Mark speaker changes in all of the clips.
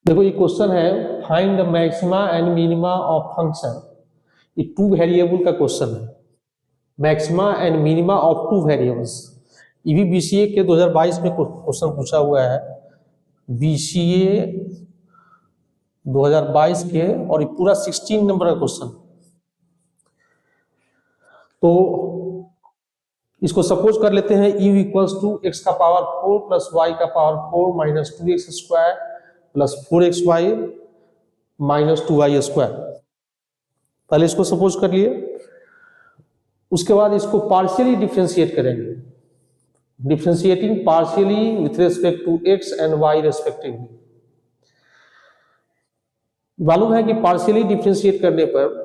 Speaker 1: देखो ये क्वेश्चन है, find the maxima and minima of function. ये टू वेरिएबल का क्वेश्चन है, maxima and minima of two variables. ये भी बीसीए के 2022 में क्वेश्चन पूछा हुआ है, बीसीए 2022 के, और ये पूरा 16 नंबर का क्वेश्चन। तो इसको सपोज कर लेते हैं u इक्वल्स टू एक्स का पावर 4 प्लस वाई का power 4 minus 2x square plus 4xy minus 2y square. पहले इसको सपोज कर लिए, उसके बाद इसको पार्शियली डिफ्रेंशिएट करेंगे, differentiating partially with respect to x and y respectively. मालूम है कि पार्शियली डिफ्रेंशिएट करने पर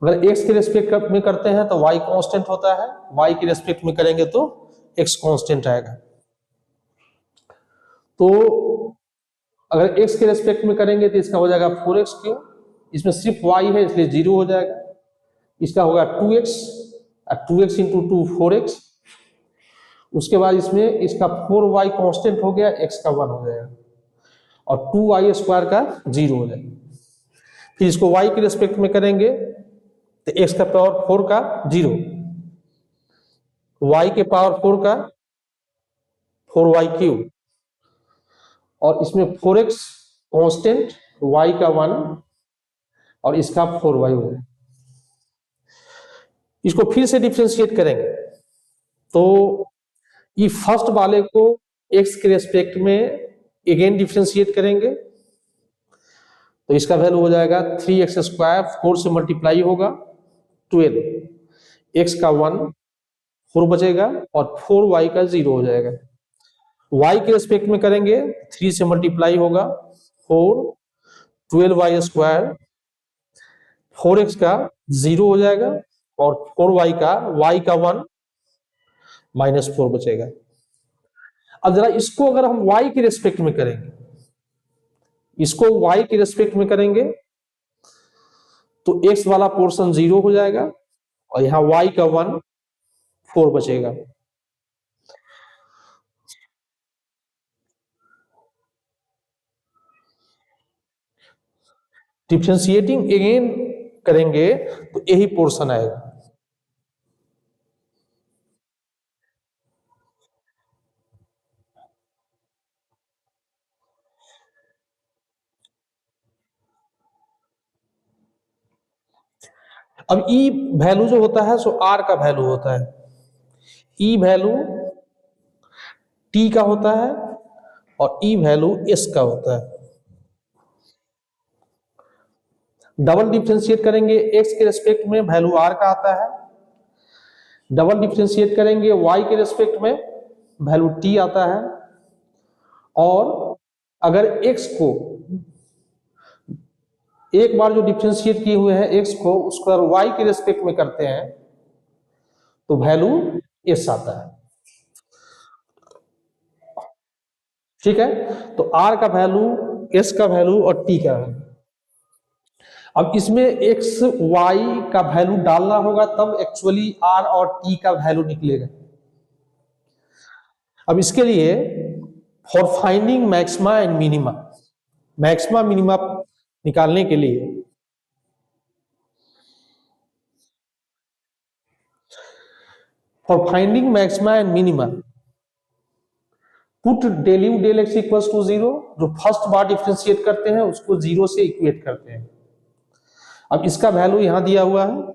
Speaker 1: अगर x के रेस्पेक्ट में करते हैं तो y कांस्टेंट होता है, y के रेस्पेक्ट में करेंगे तो x कांस्टेंट आएगा। तो अगर x के रेस्पेक्ट में करेंगे तो इसका हो जाएगा 4x क्यों, इसमें सिर्फ y है इसलिए 0 हो जाएगा। इसका होगा 2x, 2x इंटू 2 4x। उसके बाद इसमें इसका 4y कांस्टेंट हो गया, x का 1 हो जाएगा, और 2y स्क्वायर का 0 हो जाएगा। फिर इसको y के रेस्पेक्ट में करेंगे तो x का पावर 4 का 0, y के पावर 4 का 4y क्यूब, और इसमें 4x कांस्टेंट, y का 1 और इसका 4y हो जाएगा। इसको फिर से डिफरेंशिएट करेंगे तो ये फर्स्ट वाले को x के रेस्पेक्ट में अगेन डिफरेंशिएट करेंगे तो इसका वैल्यू हो जाएगा 3x स्क्वायर, 4 से मल्टीप्लाई होगा 12, x का 1 4 बचेगा और 4y का 0 हो जाएगा। y के रेस्पेक्ट में करेंगे 3 से मल्टीप्लाई होगा 4, 12y स्क्वायर, 4x का 0 हो जाएगा और 4y का y का 1 माइनस 4 बचेगा। अब जरा इसको अगर हम y के रेस्पेक्ट में करेंगे, इसको y के रेस्पेक्ट में करेंगे तो x वाला पोर्शन 0 हो जाएगा और यहां y का 1 4 बचेगा। डिफरेंशिएटिंग अगेन करेंगे तो यही पोर्शन आएगा। अब ई वैल्यू जो होता है सो आर का वैल्यू होता है, ई वैल्यू टी का होता है और ई वैल्यू एस का होता है। डबल डिफरेंशिएट करेंगे एक्स के रेस्पेक्ट में वैल्यू आर का आता है, डबल डिफरेंशिएट करेंगे वाई के रेस्पेक्ट में वैल्यू टी आता है, और अगर एक्स को एक बार जो डिफरेंशिएट किए हुए हैं एक्स को, उसको अगर वाई के रेस्पेक्ट में करते हैं तो वैल्यू एस आता है। ठीक है, तो आर का वैल्यू, एस का वैल्यू और टी का वैल्यू। अब इसमें एक्स वाई का वैल्यू डालना होगा तब एक्चुअली आर और टी का वैल्यू निकलेगा। अब इसके लिए for finding maxima and minima, maxima minima निकालने के लिए for finding maxima and minima put del u del x equals to 0, जो फर्स्ट बार डिफरेंशिएट करते हैं उसको 0 से इक्वेट करते हैं। अब इसका वैल्यू यहां दिया हुआ है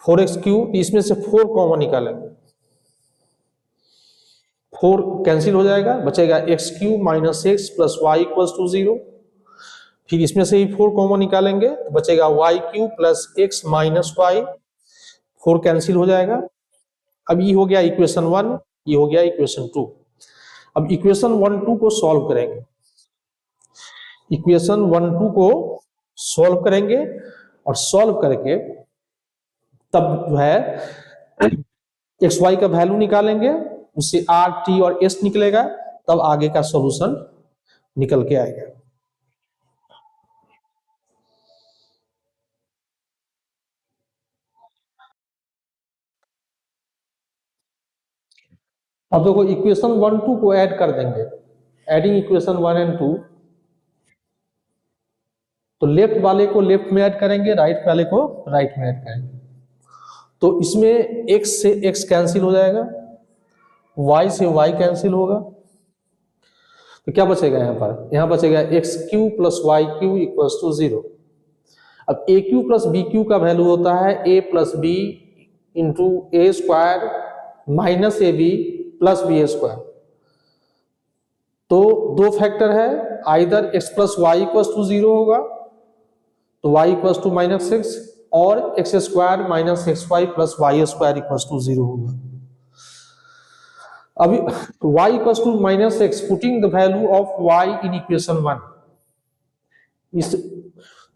Speaker 1: 4x क्यूब, इसमें से 4 कॉमन निकालेंगे, 4 कैंसिल हो जाएगा, बचेगा x cube minus X plus Y equals to 0। फिर इसमें से ही 4 कॉमन निकालेंगे तो बचेगा y cube plus X minus Y, 4 cancel हो जाएगा। अब ये हो गया इक्वेशन 1, ये हो गया इक्वेशन 2। अब इक्वेशन 1 2 को सॉल्व करेंगे, इक्वेशन 1 2 को सॉल्व करेंगे और सॉल्व करके तब जो है एक्स वाई का वैल्यू निकालेंगे, उससे आर टी और एस निकलेगा, तब आगे का सॉल्यूशन निकल के आएगा। अब देखो इक्वेशन 1 2 को ऐड कर देंगे एडिंग इक्वेशन 1 एंड 2, तो लेफ्ट वाले को लेफ्ट में ऐड करेंगे, राइट वाले को राइट में ऐड करेंगे। तो इसमें x से x कैंसिल हो जाएगा, y से y कैंसिल होगा, तो क्या बचेगा यहाँ पर? यहाँ बचेगा X cube plus Y cube equals to 0। अब A cube plus B cube का वैल्यू होता है a plus B into A square minus A B plus B square. तो दो फैक्टर है, either x plus Y equals to 0 होगा तो y equals to -6, और X square minus X Y plus Y square equals to 0 होगा। अभी y equals to -6, putting the value of y in equation 1, इस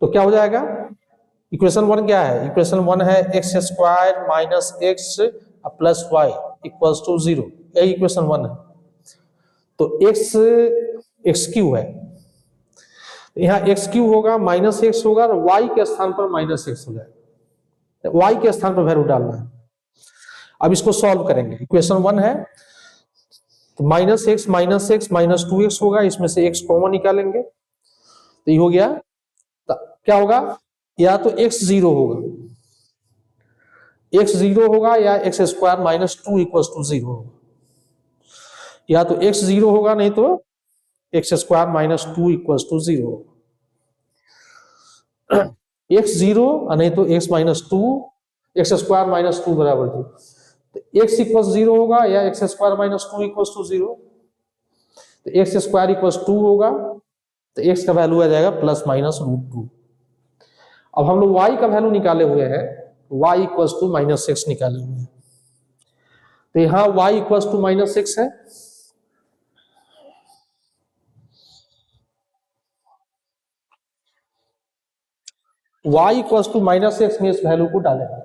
Speaker 1: तो क्या हो जाएगा? इक्वेशन 1 क्या है? इक्वेशन 1 है X square minus X plus Y equals to 0, यही इक्वेशन 1 है। तो एक्स क्यू है, यहाँ एक्स क्यू होगा, माइनस एक्स होगा, और वाई के स्थान पर माइनस एक्स हो जाएगा, वाई के स्थान पर वैल्यू डालना है। अब इसको सॉल्व करेंगे, इक्वेशन 1 है तो माइनस एक्स माइनस 2x होगा, इसमें से x कॉमन निकालेंगे तो ये हो गया। तो क्या होगा? या तो x 0 होगा, x 0 होगा, या X square minus 2 equals to 0 होगा, या तो x 0 होगा, नहीं तो X square minus 2 equals to 0 होगा। x 0 नहीं तो x minus 2, X square minus 2 बराबर 0, तो x इक्वल्स 0 होगा, या X square minus 2 equals to 0, तो एक्स स्क्वायर इक्वल्स 2 होगा, तो x का वैल्यू आ जाएगा प्लस माइनस √2। अब हम लोग y का वैल्यू निकाले हुए हैं, y इक्वल्स टू -6 निकाले हुए हैं, तो यहाँ y इक्वल्स टू -6 है, y इक्वल्स टू -6 में इस वैल्यू को डालेंगे।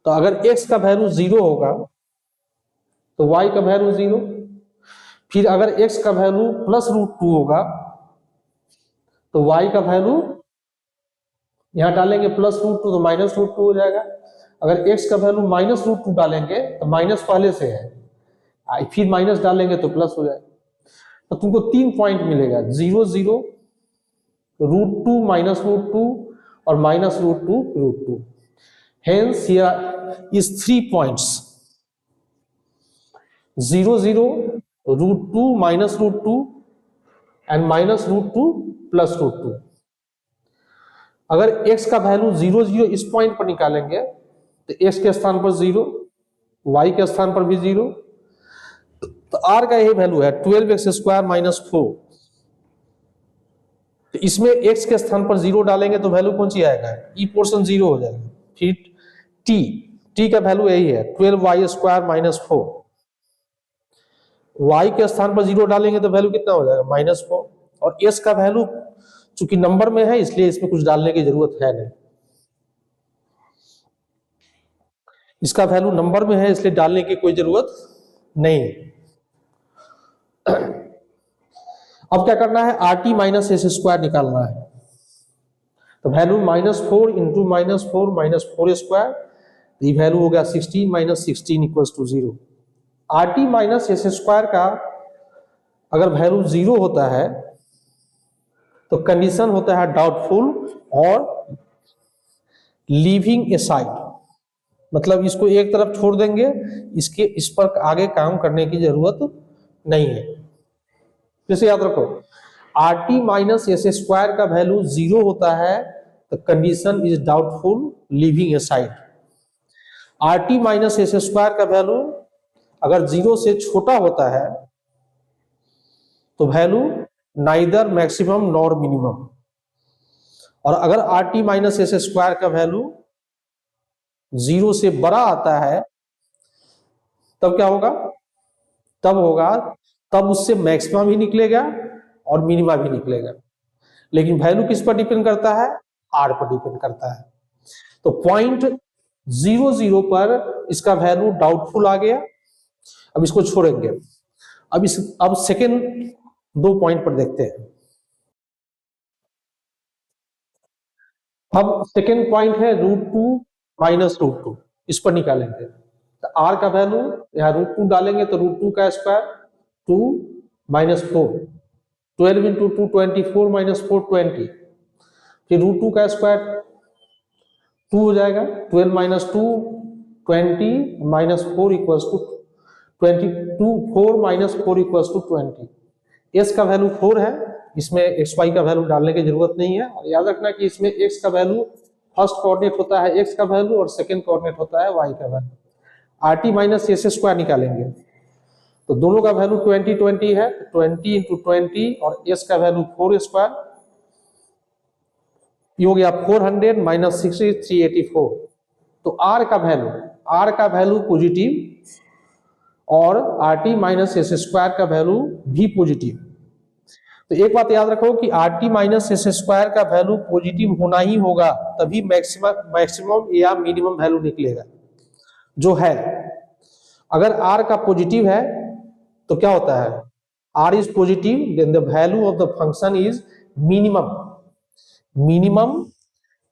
Speaker 1: तो अगर x का वैल्यू 0 होगा तो y का वैल्यू 0, फिर अगर x का वैल्यू प्लस √2 होगा तो y का वैल्यू यहां डालेंगे प्लस √2 तो माइनस √2 हो जाएगा। अगर x का वैल्यू माइनस √2 डालेंगे तो माइनस पहले से है, फिर माइनस डालेंगे तो प्लस हो जाएगा। तो तुमको 3 पॉइंट मिलेगा, 0 0, √2 माइनस √2 और minus √2 √2। Hence here is 3 points, 0 0, √2 minus √2 and minus √2 plus √2। अगर x का वैल्यू 0 0 इस पॉइंट पर निकालेंगे तो x के स्थान पर 0, y के स्थान पर भी 0, तो r का यही वैल्यू है 12x स्क्वायर माइनस 4। तो इसमें x के स्थान पर 0 डालेंगे तो वैल्यू कौन सी आएगा? ई पोर्शन 0 हो जाएगा। फिर t का वैल्यू यही है 12y स्क्वायर माइनस 4, y के स्थान पर 0 डालेंगे तो वैल्यू कितना हो जाएगा? -4। और s का वैल्यू चूंकि नंबर में है इसलिए इसमें कुछ डालने की जरूरत है नहीं, इसका वैल्यू नंबर में है इसलिए डालने की कोई जरूरत नहीं। अब क्या करना है? RT माइनस एस स्क्वायर निकालना है, तो वैल्यू -4 इंटू -4 स्क्वायर, ये वैल्यू हो गया 16 minus 16 equals to 0। RT minus S square का अगर वैल्यू 0 होता है तो कंडीशन होता है डाउटफुल और लीविंग ए साइड, मतलब इसको एक तरफ छोड़ देंगे, इस पर आगे काम करने की जरूरत नहीं है। जैसे याद रखो, RT माइनस एस स्क्वायर का वैल्यू 0 होता है तो condition is doubtful, leaving A side. RT minus S square का वैल्यू अगर 0 से छोटा होता है तो value neither maximum nor minimum, और अगर RT माइनस एस स्क्वायर का वैल्यू 0 से बड़ा आता है तब क्या होगा? तब उससे मैक्सिमा भी निकलेगा और मिनिमा भी निकलेगा, लेकिन वैल्यू किस पर डिपेंड करता है? R पर डिपेंड करता है। तो पॉइंट 0 0 पर इसका वैल्यू डाउटफुल आ गया, अब इसको छोड़ेंगे। अब सेकेंड 2 पॉइंट पर देखते हैं। अब सेकेंड पॉइंट है √2 माइनस √2, इस पर निकालेंगे। तो आर का वैल्यू यहाँ √2 डालेंगे तो √2 का स्क्वायर 2 माइनस 4, 12 इंटू 2 24 माइनस 4 20, फिर √2 का स्क्वायर 2 हो जाएगा, 12 minus 2 20 minus 4 equals to 22, 4 minus 4 equals to 20। S का वैल्यू 4 है, इसमें एक्स वाई का वैल्यू डालने की जरूरत नहीं है। और याद रखना कि इसमें एक्स का वैल्यू फर्स्ट कोऑर्डिनेट होता है एक्स का वैल्यू और सेकंड कोऑर्डिनेट होता है वाई का value. Are T minus S square निकालेंगे तो दोनों का वैल्यू 20 20 है, 20 इंटू 20 और एस का वैल्यू 4 स्क्वायर, ये हो गया 400 माइनस 60 384। तो आर का वैल्यू पॉजिटिव और are T minus S square का वैल्यू भी पॉजिटिव। तो एक बात याद रखो कि are T minus S square का वैल्यू पॉजिटिव होना ही होगा, तभी मैक्सिमम या मिनिमम वैल्यू निकलेगा जो है। अगर आर का पॉजिटिव है तो क्या होता है, R is positive then the value of the function is minimum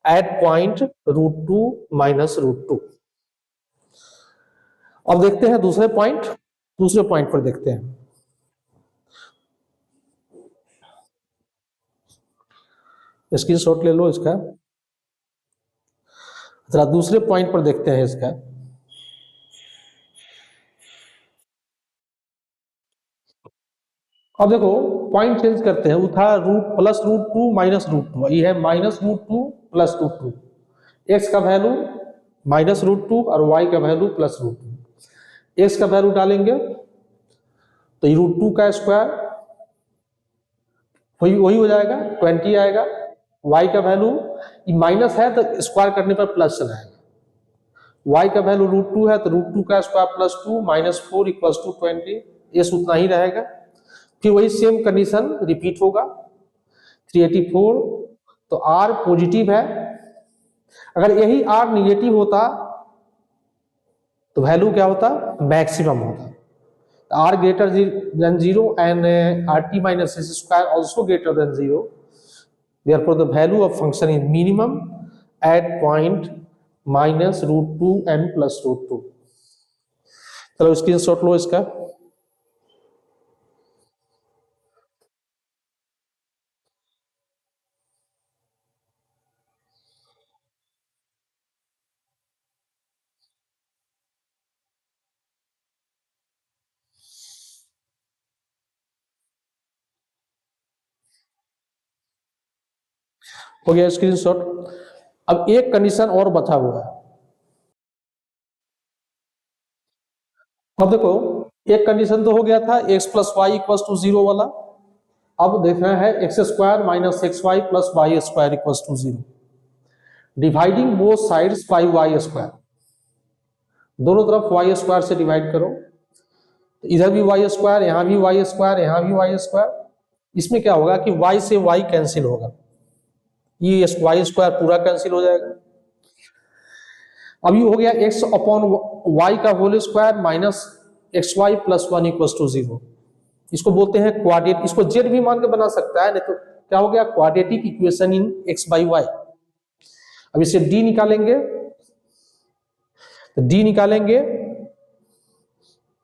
Speaker 1: at point √2 minus √2। अब देखते हैं दूसरे पॉइंट पर देखते हैं। स्क्रीनशॉट ले लो इसका, जरा दूसरे पॉइंट पर देखते हैं इसका। अब देखो पॉइंट चेंज करते हैं, वो था प्लस √2 माइनस √2, ये है माइनस √2 प्लस √2। एक्स का वैल्यू माइनस √2 और वाई का वैल्यू प्लस √2। एक्स का वैल्यू डालेंगे तो ये √2 का स्क्वायर वही हो जाएगा 20 आएगा। वाई का वैल्यू माइनस है तो स्क्वायर करने पर प्लस चला आएगा। वाई का वैल्यू √2 है तो √2 का square plus 2 minus 4 equals to 20, S उतना ही रहेगा। फिर वही सेम कंडीशन रिपीट होगा 384। तो आर पॉजिटिव है, अगर यही आर निगेटिव होता तो वैल्यू क्या होता, मैक्सिमम होता। R greater than 0 and R T minus S square also greater than 0, therefore the value of function is minimum at point minus √2 and plus √2। चलो स्क्रीनशॉट लो इसका। हो गया स्क्रीनशॉट। अब एक कंडीशन और बचा हुआ है। अब देखो एक कंडीशन तो हो गया था x plus Y equal to 0 वाला। अब देखना है X square minus X Y plus Y square equal to 0। Dividing both sides by Y square, दोनों तरफ वाई स्क्वायर से डिवाइड करो। तो इधर भी वाई स्क्वायर, यहां भी वाई स्क्वायर, यहां भी वाई स्क्वायर। इसमें क्या होगा कि y से y कैंसिल होगा, ये वाई स्क्वायर पूरा कैंसिल हो जाएगा। अब ये हो गया x अपॉन y का whole square minus X Y plus 1 equal to 0। इसको बोलते हैं क्वाड्रेटिक, इसको जेड भी मान के बना सकता है, नहीं तो क्या हो गया quadratic equation in x by Y. अब इसे d निकालेंगे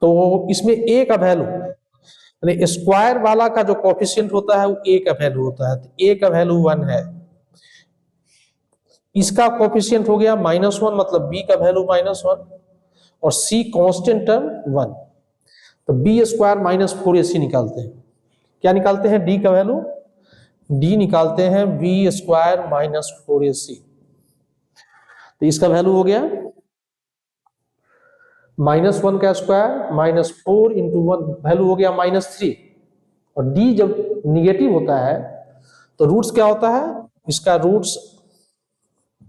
Speaker 1: तो इसमें a का वैल्यू यानी स्क्वायर वाला का जो कोफिशिएंट होता है वो a का वैल्यू होता है, तो a का वैल्यू 1 है। इसका कोफिशिएंट हो गया -1, मतलब b का वैल्यू -1 और c कांस्टेंट टर्म 1। तो b स्क्वायर माइनस 4ac निकालते हैं। क्या निकालते हैं, d का वैल्यू, d निकालते हैं b स्क्वायर माइनस 4ac। तो इसका वैल्यू हो गया -1 का स्क्वायर माइनस 4 इंटू 1, वैल्यू हो गया -3। और d जब निगेटिव होता है तो रूट्स क्या होता है, इसका रूट्स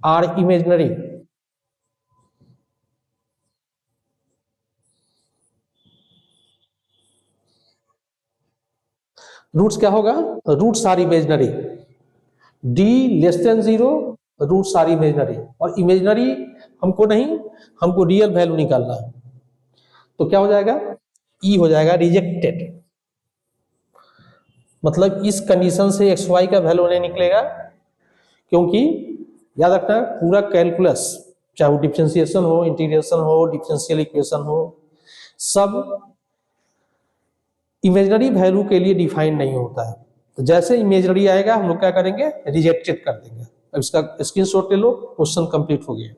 Speaker 1: आर इमेजिनरी। रूट्स क्या होगा, roots are imaginary. d less than 0, roots are imaginary. और इमेजिनरी हमको नहीं, हमको रियल वैल्यू निकालना है। तो क्या हो जाएगा, e हो जाएगा रिजेक्टेड। मतलब इस कंडीशन से एक्स वाई का वैल्यू नहीं निकलेगा, क्योंकि याद रखना पूरा कैलकुलस चाहे वो डिफरेंशिएशन हो, इंटीग्रेशन हो, डिफरेंशियल इक्वेशन हो, सब इमेजिनरी वैल्यू के लिए डिफाइन नहीं होता है। तो जैसे इमेजिनरी आएगा हम लोग क्या करेंगे, रिजेक्टेड कर देंगे। अब इसका स्क्रीनशॉट ले लो, क्वेश्चन कंप्लीट हो गया।